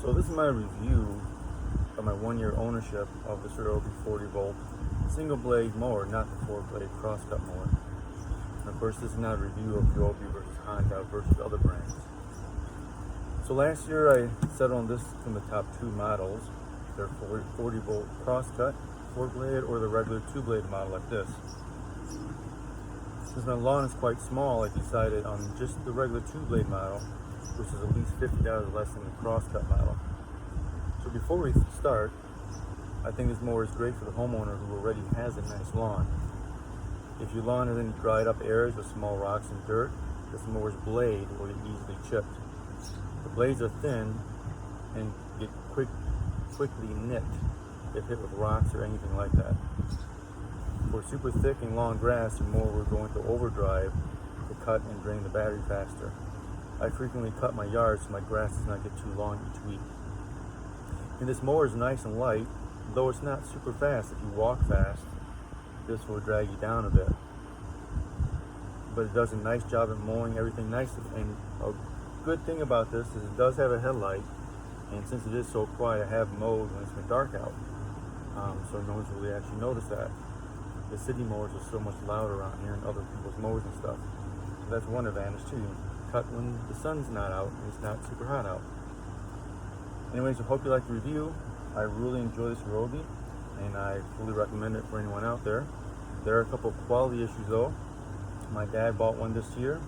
So this is my review of my 1-year ownership of this Ryobi 40V single blade mower, not the 4-blade crosscut mower. And of course, this is not a review of Ryobi versus Honda versus other brands. So last year I settled on this from the top 2 models. They're 40V crosscut 4-blade or the regular 2-blade model like this. Since my lawn is quite small, I decided on just the regular 2-blade model, which is at least $50 less than the crosscut model. So before we start, I think this mower is great for the homeowner who already has a nice lawn. If your lawn has any dried up areas with small rocks and dirt, this mower's blade will get easily chipped. The blades are thin and get quickly nicked if hit with rocks or anything like that. For super thick and long grass, your mower will go into overdrive to cut and drain the battery faster. I frequently cut my yard so my grass does not get too long each week. And this mower is nice and light, though it's not super fast. If you walk fast, this will drag you down a bit. But it does a nice job at mowing everything nicely. And a good thing about this is it does have a headlight, and since it is so quiet, I have mowed when it's been dark out. So no one's really actually noticed that. The city mowers are so much louder around here and other people's mowers and stuff. So that's one advantage too. You cut when the sun's not out and it's not super hot out. Anyways, I hope you like the review. I really enjoy this Ryobi and I fully recommend it for anyone out there. There are a couple of quality issues though. My dad bought one this year.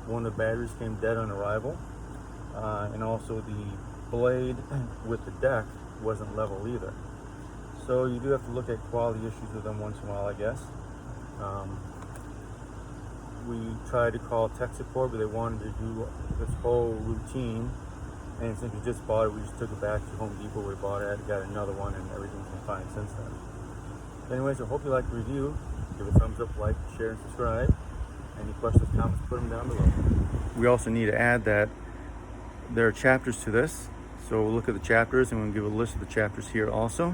One of the batteries came dead on arrival. And also the blade with the deck wasn't level either. So you do have to look at quality issues with them once in a while, I guess. We tried to call tech support, but they wanted to do this whole routine. And since we just bought it, we just took it back to Home Depot where we bought it, got another one, and everything's been fine since then. Anyways, I hope you like the review. Give it a thumbs up, like, share, and subscribe. Any questions, comments, put them down below. We also need to add that there are chapters to this. So we'll look at the chapters, and we'll give a list of the chapters here also.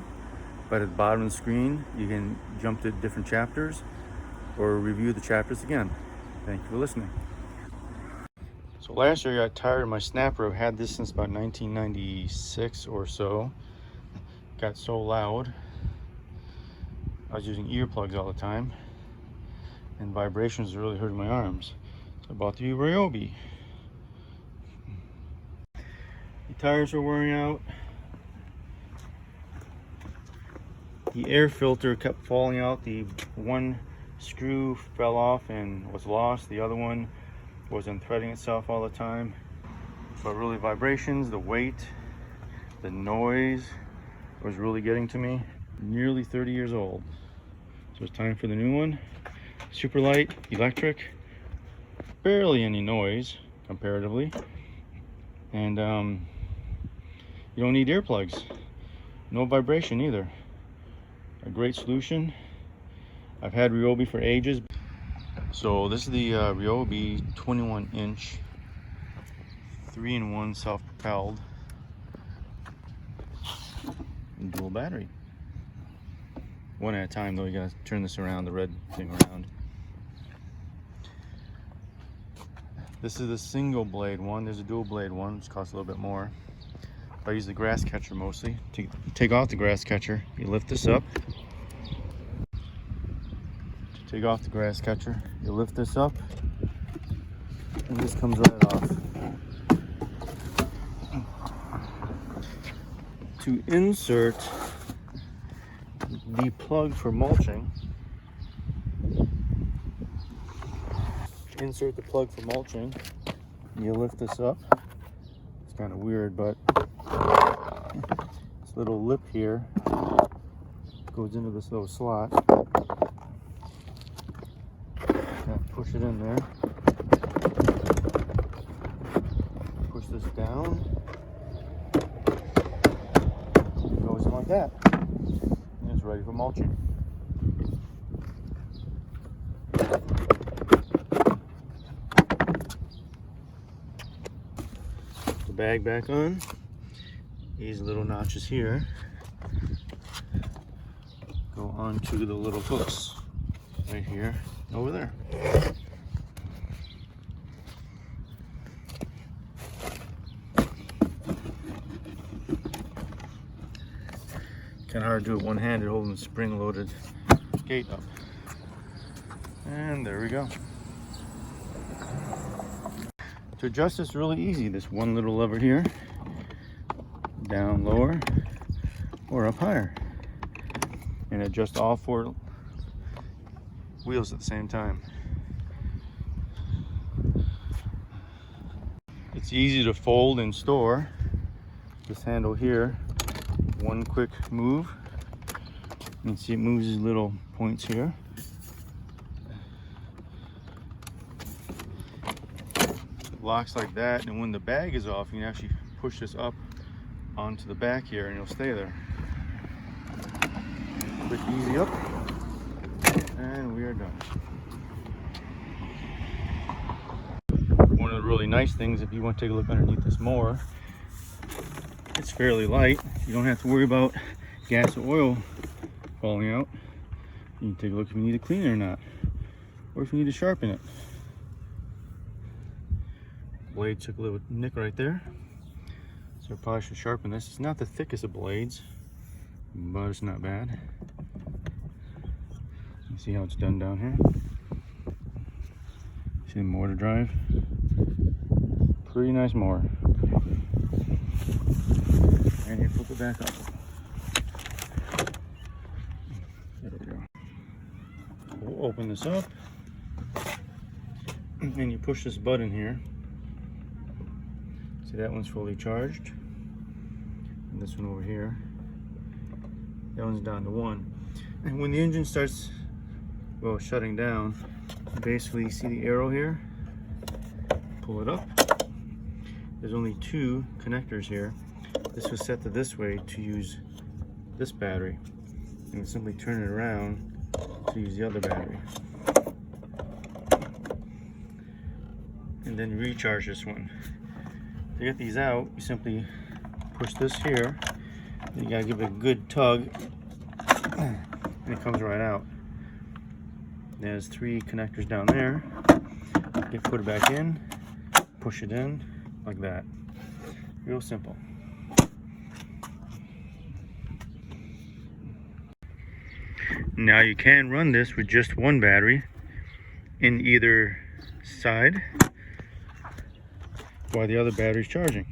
But at the bottom of the screen, you can jump to different chapters or review the chapters again. Thank you for listening. So last year I got tired of my snapper. I've had this since about 1996 or so. Got so loud. I was using earplugs all the time. And vibrations really hurting my arms. So I bought the Ryobi. The tires are wearing out. The air filter kept falling out. The one screw fell off and was lost. The other one was unthreading itself all the time. But really vibrations, the weight, the noise was really getting to me. Nearly 30 years old. So it's time for the new one. Super light, electric, barely any noise comparatively. And you don't need earplugs. No vibration either. A great solution. I've had Ryobi for ages. So this is the Ryobi 21-inch 3-in-1 self-propelled dual battery. One at a time though, you gotta turn this around, the red thing around. This is the single blade one. There's a dual blade one, which costs a little bit more. I use the grass catcher mostly. To take off the grass catcher, you lift this up. To take off the grass catcher, you lift this up, and this comes right off. To insert the plug for mulching, you lift this up. It's kind of weird, but this little lip here goes into this little slot. Push it in there. Push this down. It goes in like that. And it's ready for mulching. Put the bag back on. These little notches here go onto the little hooks right here, over there. kind of hard to do it one-handed holding the spring-loaded gate up. And there we go. To adjust this really easy. This one little lever here, down lower or up higher, and adjust all 4 wheels at the same time. It's easy to fold and store. This handle here, one quick move. You can see it moves these little points here. It locks like that, and when the bag is off, you can actually push this up onto the back here and it'll stay there. Quick, easy up, and we are done. One of the really nice things, if you want to take a look underneath this mower, it's fairly light. You don't have to worry about gas or oil falling out. You can take a look if you need to clean it or not, or if you need to sharpen it. Blade took a little nick right there, so I probably should sharpen this. It's not the thickest of blades, but it's not bad. You see how it's done down here? See the motor drive? Pretty nice mower. And you flip it back up. There we go. We'll open this up, and you push this button here. See, that one's fully charged. And this one over here, that one's down to 1. And when the engine starts, well, shutting down, basically you see the arrow here, pull it up. There's only 2 connectors here. This was set to this way to use this battery, and simply turn it around to use the other battery, and then recharge this one. To get these out, you simply push this here, and you gotta give it a good tug, and it comes right out. There's 3 connectors down there. You put it back in, push it in like that. Real simple. Now you can run this with just 1 battery in either side while the other battery is charging.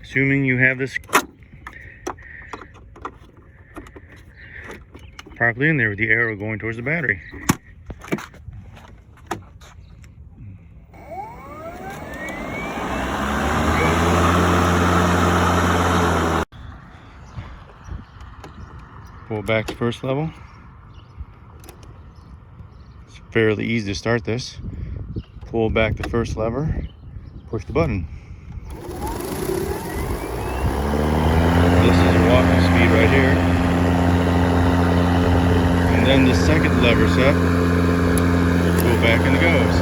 Assuming you have this properly in there with the arrow going towards the battery. Pull back to first level. It's fairly easy to start this. Pull back the first lever, push the button. This is your walking speed right here. And then the second lever set, pull back and it goes.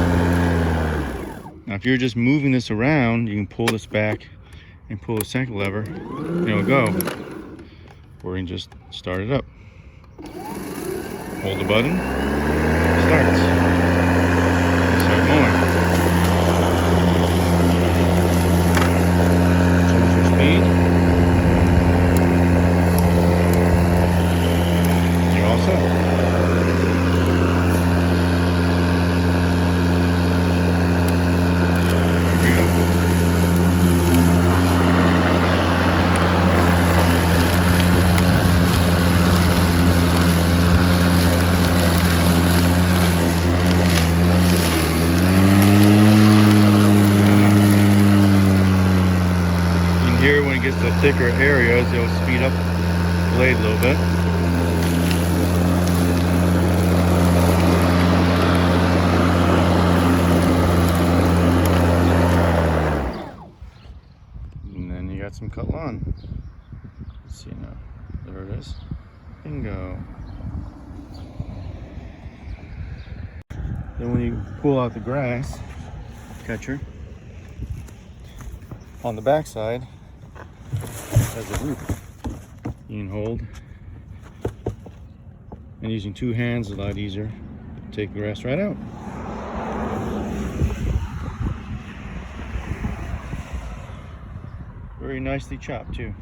Now if you're just moving this around, you can pull this back and pull the second lever, and it'll go. Or you can just start it up. Hold the button, it starts. Start mowing. Choose your speed. You're all set. Here, when it gets to thicker areas, it'll speed up the blade a little bit. And then you got some cut lawn. Let's see now. There it is. Bingo. Then when you pull out the grass catcher, on the back side, has a loop you can hold, and using 2 hands is a lot easier to take the grass right out. very nicely chopped too.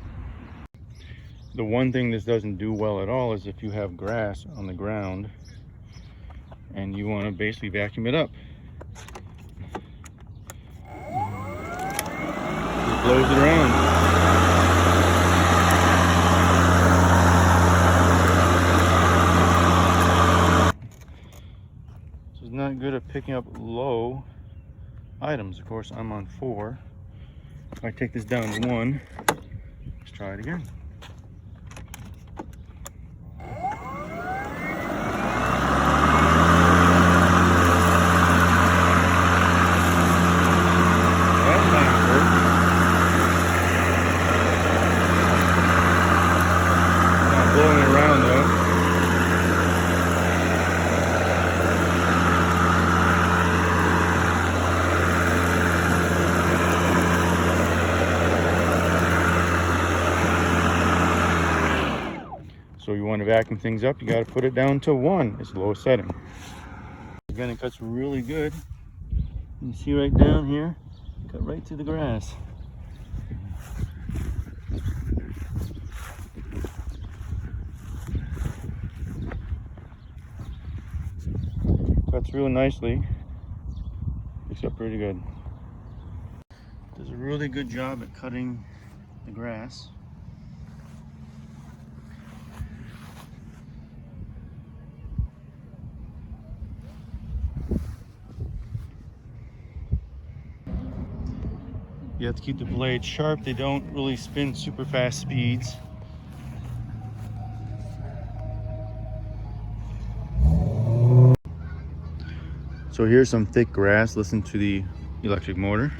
The one thing this doesn't do well at all is if you have grass on the ground and you want to basically vacuum it up. Just blows it around. So it's not good at picking up low items. Of course, I'm on 4. If I take this down to 1, let's try it again. Blowing it around though. So you want to vacuum things up, you got to put it down to 1. It's the lowest setting. Again, it cuts really good. You can see right down here, cut right through the grass. Cuts real nicely, picks up pretty good. Does a really good job at cutting the grass. You have to keep the blades sharp. They don't really spin super fast speeds. So here's some thick grass. Listen to the electric motor.